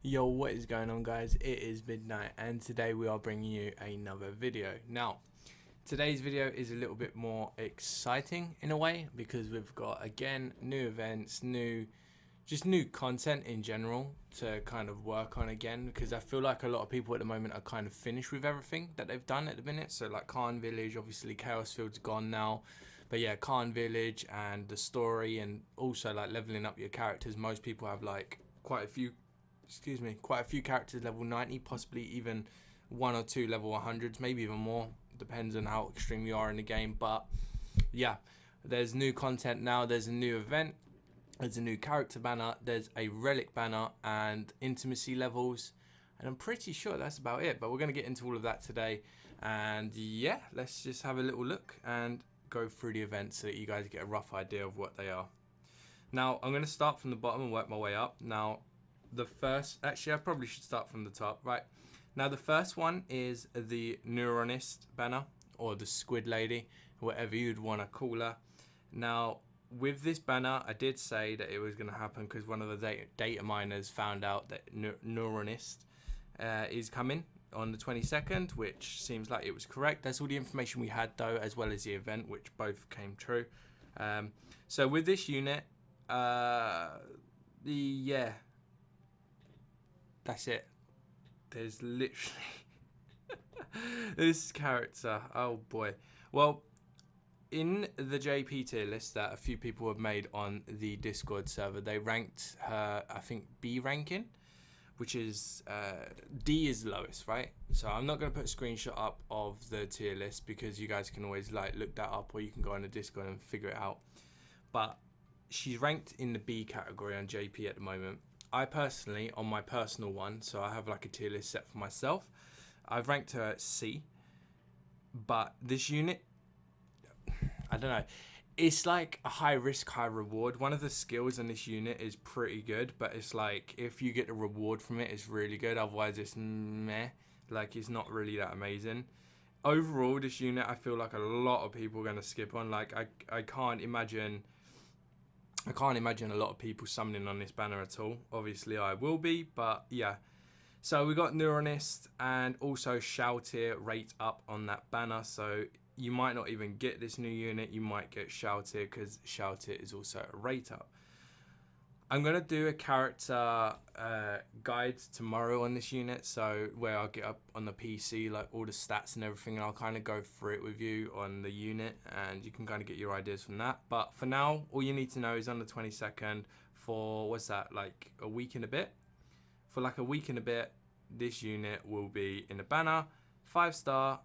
Yo, what is going on, guys? It is midnight and today we are bringing you another video. Now, today's video is a little bit more exciting in a way because we've got, again, new events, new content in general to kind of work on again, because I feel like a lot of people at the moment are kind of finished with everything that they've done at the minute. So like Khan Village, obviously Chaos Field's gone now, but yeah, Khan Village and the story, and also like leveling up your characters. Most people have like quite a few characters level 90, possibly even one or two level 100s, maybe even more, depends on how extreme you are in the game. But yeah, there's new content now, there's a new event, there's a new character banner, there's a relic banner and intimacy levels, and I'm pretty sure that's about it. But we're going to get into all of that today, and yeah, let's just have a little look and go through the events so that you guys get a rough idea of what they are. Now, I'm going to start from the bottom and work my way up. Now, the first, actually I probably should start from the top. Right, now the first one is the Neuronist banner, or the Squid Lady, whatever you'd want to call her. Now with this banner, I did say that it was going to happen because one of the data miners found out that Neuronist is coming on the 22nd, which seems like it was correct. That's all the information we had though, as well as the event, which both came true. So with this unit, that's it. There's literally this character. Oh boy. Well, in the JP tier list that a few people have made on the Discord server, they ranked her, I think, B ranking, which is D is the lowest, right? So I'm not going to put a screenshot up of the tier list because you guys can always like look that up, or you can go on the Discord and figure it out. But she's ranked in the B category on JP at the moment. I personally, on my personal one, so I have like a tier list set for myself, I've ranked her at C. But this unit, I don't know, it's like a high risk, high reward. One of the skills on this unit is pretty good, but it's like if you get the reward from it, it's really good. Otherwise, it's meh. Like, it's not really that amazing. Overall, this unit, I feel like a lot of people are going to skip on. Like, I can't imagine a lot of people summoning on this banner at all. Obviously, I will be, but yeah. So we got Neuronist and also Shoutir rate up on that banner. So you might not even get this new unit. You might get Shoutir because Shoutir is also a rate up. I'm going to do a character guide tomorrow on this unit, so where I'll get up on the PC like all the stats and everything, and I'll kind of go through it with you on the unit, and you can kind of get your ideas from that. But for now, all you need to know is on the 22nd for, what's that, like a week and a bit? For like a week and a bit, this unit will be in the banner, 5-star,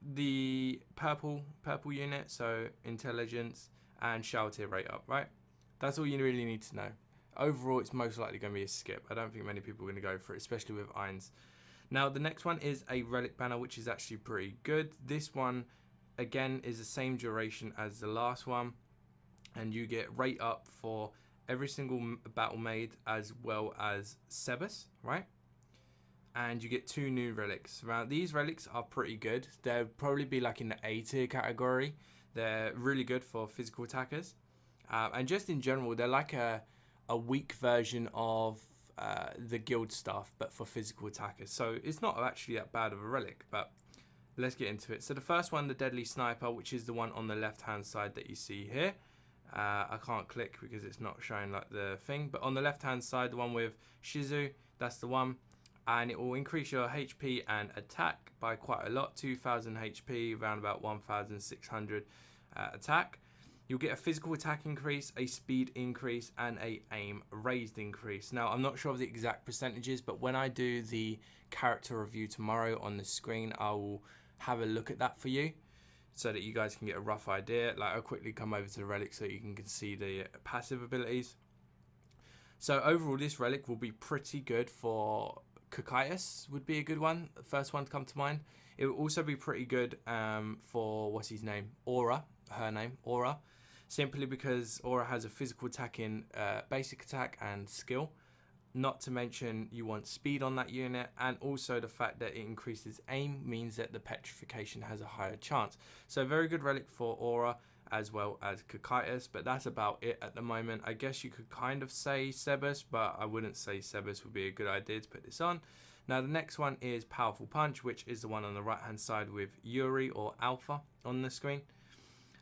the purple unit, so intelligence and Shoutir rate up, right? That's all you really need to know. Overall, it's most likely going to be a skip. I don't think many people are going to go for it, especially with irons. Now, the next one is a relic banner, which is actually pretty good. This one, again, is the same duration as the last one. And you get rate up for every single battle made, as well as Sebas, right? And you get 2 new relics. Now, these relics are pretty good. They'll probably be like in the A tier category. They're really good for physical attackers. And just in general, they're like a weak version of the guild stuff, but for physical attackers. So it's not actually that bad of a relic, but let's get into it. So the first one, the Deadly Sniper, which is the one on the left-hand side that you see here. I can't click because it's not showing like the thing, but on the left-hand side, the one with Shizu, that's the one. And it will increase your HP and attack by quite a lot, 2,000 HP, around about 1,600 attack. You'll get a physical attack increase, a speed increase, and a aim raised increase. Now, I'm not sure of the exact percentages, but when I do the character review tomorrow on the screen, I will have a look at that for you so that you guys can get a rough idea. Like, I'll quickly come over to the relic so you can see the passive abilities. So overall, this relic will be pretty good for Cocytus, would be a good one. The first one to come to mind. It will also be pretty good for, what's his name? Her name, Aura. Simply because Aura has a physical attack in basic attack and skill. Not to mention you want speed on that unit, and also the fact that it increases aim means that the petrification has a higher chance. So very good relic for Aura. as well as Cocytus, but that's about it at the moment. I guess you could kind of say Sebas, but I wouldn't say Sebas would be a good idea to put this on. Now the next one is Powerful Punch, which is the one on the right hand side with Yuri or Alpha on the screen.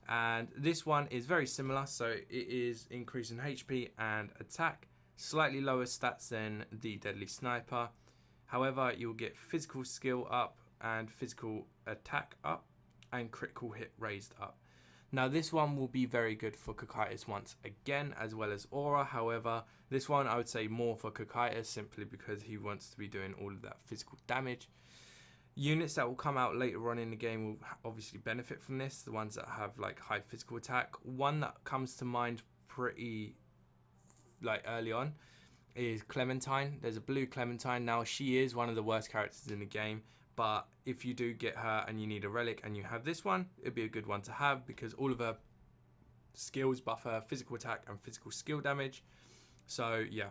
And this one is very similar, so it is increasing HP and attack, slightly lower stats than the Deadly Sniper. However, you'll get physical skill up and physical attack up and critical hit raised up. Now this one will be very good for Cocytus once again, as well as Aura. However, this one I would say more for Cocytus simply because he wants to be doing all of that physical damage. Units that will come out later on in the game will obviously benefit from this, the ones that have like high physical attack. One that comes to mind pretty like early on is Clementine. There's a blue Clementine. Now she is one of the worst characters in the game, but if you do get her and you need a relic and you have this one, it'd be a good one to have because all of her skills buff her physical attack and physical skill damage. So yeah,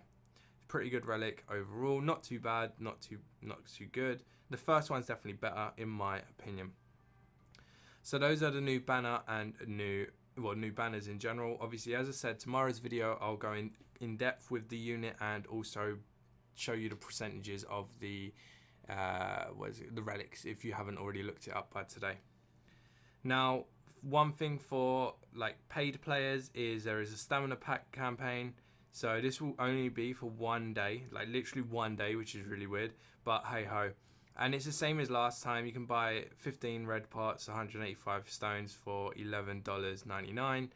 pretty good relic overall. Not too bad, not too good. The first one's definitely better in my opinion. So those are the new banner and new banners in general. Obviously, as I said, tomorrow's video I'll go in depth with the unit and also show you the percentages of the the relics if you haven't already looked it up by today. Now, one thing for like paid players is there is a stamina pack campaign. So this will only be for one day, like literally one day, which is really weird, but hey ho. And it's the same as last time. You can buy 15 red parts, 185 stones for $11.99.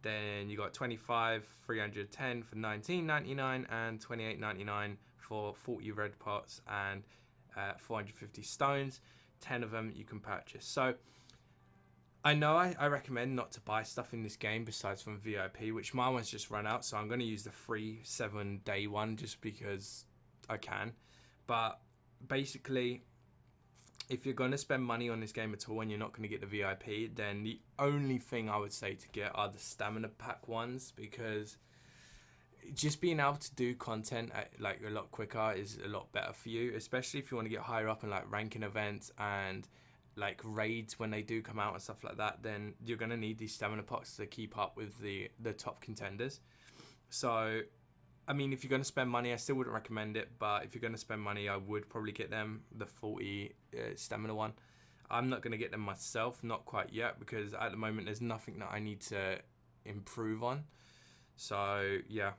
Then you got 25, 310 for $19.99 and $28.99 for 40 red parts and 450 stones. 10 of them you can purchase. So I know I recommend not to buy stuff in this game besides from VIP, which my one's just run out, so I'm going to use the free 7-day one just because I can. But basically, if you're going to spend money on this game at all and you're not going to get the VIP, then the only thing I would say to get are the stamina pack ones, because just being able to do content like a lot quicker is a lot better for you, especially if you want to get higher up in like ranking events and like raids when they do come out and stuff like that. Then you're going to need these stamina packs to keep up with the top contenders. So I mean, if you're going to spend money, I still wouldn't recommend it, but if you're going to spend money, I would probably get them, the 40 stamina one. I'm not going to get them myself, not quite yet, because at the moment there's nothing that I need to improve on. So yeah.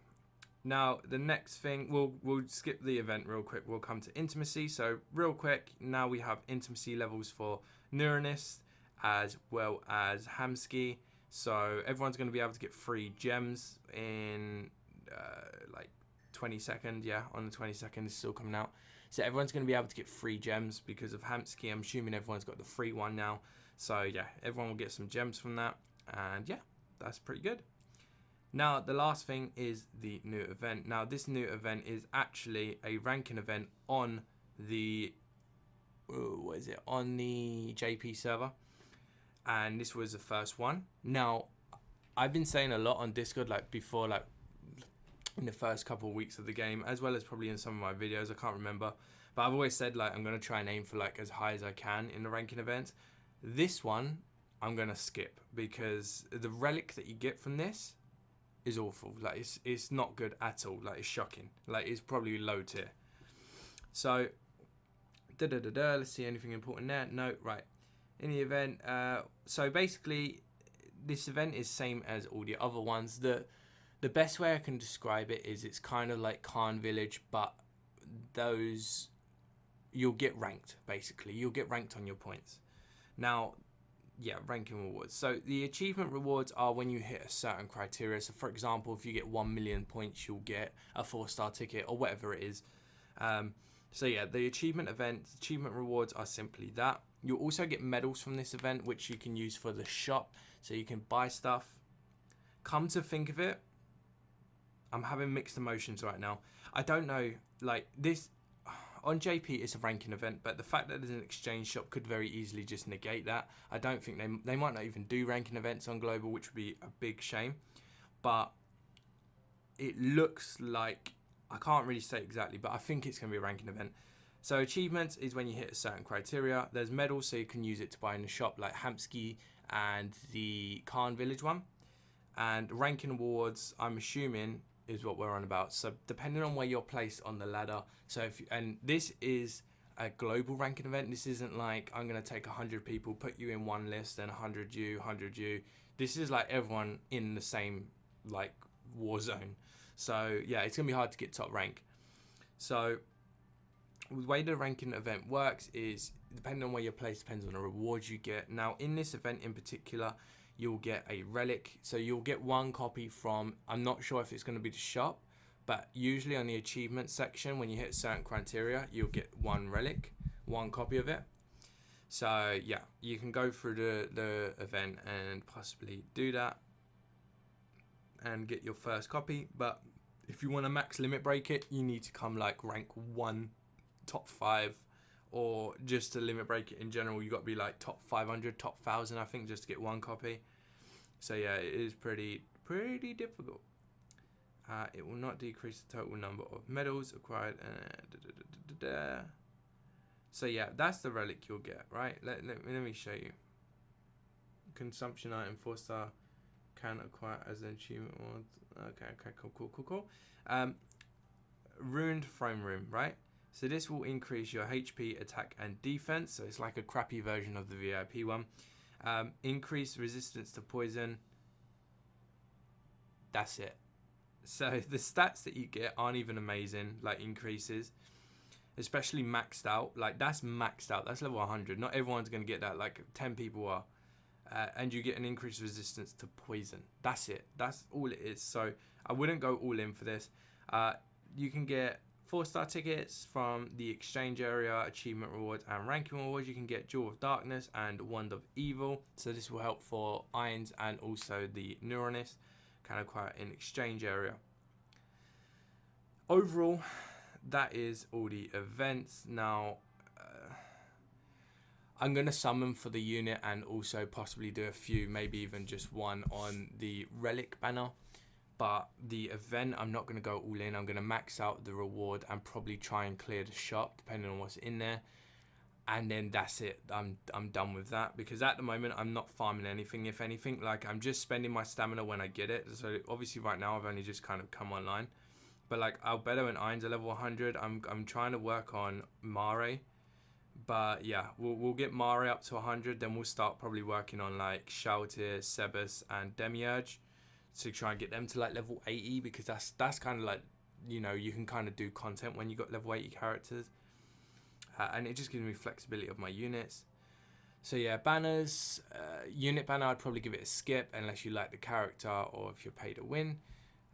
Now the next thing, we'll skip the event real quick. We'll come to intimacy. So real quick, now we have intimacy levels for Neuronist as well as Hamsky. So everyone's going to be able to get free gems in like 20 seconds. Yeah, on the 22nd, it's still coming out. So everyone's going to be able to get free gems because of Hamsky. I'm assuming everyone's got the free one now. So yeah, everyone will get some gems from that. And yeah, that's pretty good. Now, the last thing is the new event. Now, this new event is actually a ranking event on the, on the JP server. And this was the first one. Now, I've been saying a lot on Discord, like before, like in the first couple of weeks of the game, as well as probably in some of my videos, I can't remember. But I've always said, like, I'm going to try and aim for, like, as high as I can in the ranking events. This one, I'm going to skip because the relic that you get from this is awful. Like, it's not good at all. Like, it's shocking. Like, it's probably low tier. So, let's see, anything important there? No, right. In the event, so basically, this event is same as all the other ones. The best way I can describe it is it's kind of like Khan Village, but those, you'll get ranked, basically. You'll get ranked on your points. Now, yeah, ranking rewards. So the achievement rewards are when you hit a certain criteria. So for example, if you get 1 million points, you'll get a 4-star ticket or whatever it is. So yeah, the achievement rewards are simply that. You'll also get medals from this event, which you can use for the shop. So you can buy stuff. Come to think of it, I'm having mixed emotions right now. I don't know, like this, on JP it's a ranking event, but the fact that there's an exchange shop could very easily just negate that. I don't think they might not even do ranking events on global, which would be a big shame. But it looks like, I can't really say exactly, but I think it's going to be a ranking event. So achievements is when you hit a certain criteria. There's medals, so you can use it to buy in the shop, like Hamsky and the Khan Village one. And ranking awards, I'm assuming, is what we're on about. So depending on where you're placed on the ladder. So and this is a global ranking event. This isn't like I'm gonna take 100 people, put you in one list, and 100 you, 100 you. This is like everyone in the same like war zone. So yeah, it's gonna be hard to get top rank. So the way the ranking event works is depending on where you're placed depends on the rewards you get. Now in this event in particular, you'll get a relic. So you'll get one copy from, I'm not sure if it's going to be the shop, but usually on the achievement section, when you hit certain criteria, you'll get one relic, one copy of it. So yeah, you can go through the event and possibly do that and get your first copy. But if you want to max limit break it, you need to come like rank 1, top 5, or just to limit break it in general, you got to be like top 500, top 1,000, I think, just to get one copy. So yeah, it is pretty difficult. It will not decrease the total number of medals acquired. So yeah, that's the relic you'll get, right? Let me show you. Consumption item 4-star can acquire as an achievement. Okay, cool. Ruined throne room, right? So this will increase your HP, attack, and defense. So it's like a crappy version of the VIP one. Increase resistance to poison. That's it. So the stats that you get aren't even amazing, like increases. Especially maxed out. Like that's maxed out. That's level 100. Not everyone's going to get that. Like 10 people are. And you get an increased resistance to poison. That's it. That's all it is. So I wouldn't go all in for this. You can get 4-star tickets from the exchange area, achievement rewards, and ranking rewards. You can get Jewel of Darkness and Wand of Evil. So this will help for Irons and also the Neuronist. Can acquire in exchange area. Overall, that is all the events. Now, I'm going to summon for the unit and also possibly do a few, maybe even just one on the Relic Banner. But the event, I'm not going to go all in. I'm going to max out the reward and probably try and clear the shop, depending on what's in there. And then that's it. I'm done with that. Because at the moment, I'm not farming anything. If anything, like I'm just spending my stamina when I get it. So obviously right now, I've only just kind of come online. But like Albedo and Irons are level 100. I'm trying to work on Mare. But yeah, we'll get Mare up to 100. Then we'll start probably working on like Shaltir, Sebas, and Demiurge. To try and get them to like level 80, because that's kind of like, you know, you can kind of do content when you got level 80 characters, and it just gives me flexibility of my units. So yeah, banners, unit banner, I'd probably give it a skip unless you like the character or if you're paid to win.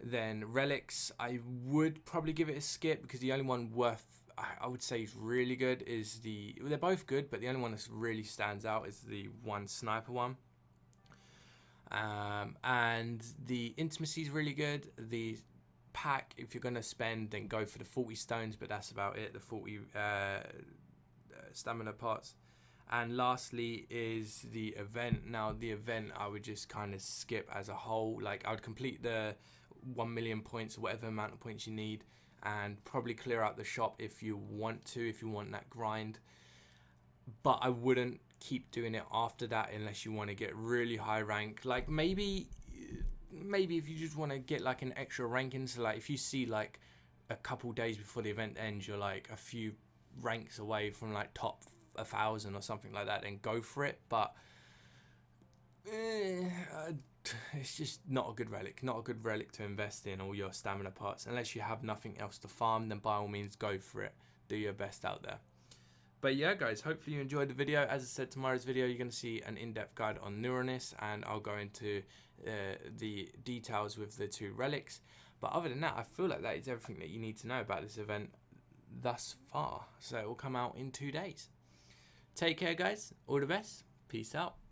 Then relics, I would probably give it a skip because the only one worth, I would say is really good is they're both good, but the only one that really stands out is the one sniper one. And the intimacy is really good. The pack, if you're going to spend, then go for the 40 stones, but that's about it, the 40 stamina parts. And lastly is the event. Now the event I would just kind of skip as a whole. Like I would complete the 1 million points, whatever amount of points you need, and probably clear out the shop if you want to, if you want that grind. But I wouldn't keep doing it after that unless you want to get really high rank. Like maybe if you just want to get like an extra ranking, so like if you see like a couple days before the event ends you're like a few ranks away from like top 1,000 or something like that, then go for it. But it's just not a good relic to invest in all your stamina parts. Unless you have nothing else to farm, then by all means go for it, do your best out there. But yeah guys, hopefully you enjoyed the video. As I said, tomorrow's video you're going to see an in-depth guide on Neuronist, and I'll go into the details with the 2 relics. But other than that, I feel like that is everything that you need to know about this event thus far. So it will come out in 2 days. Take care guys, all the best, peace out.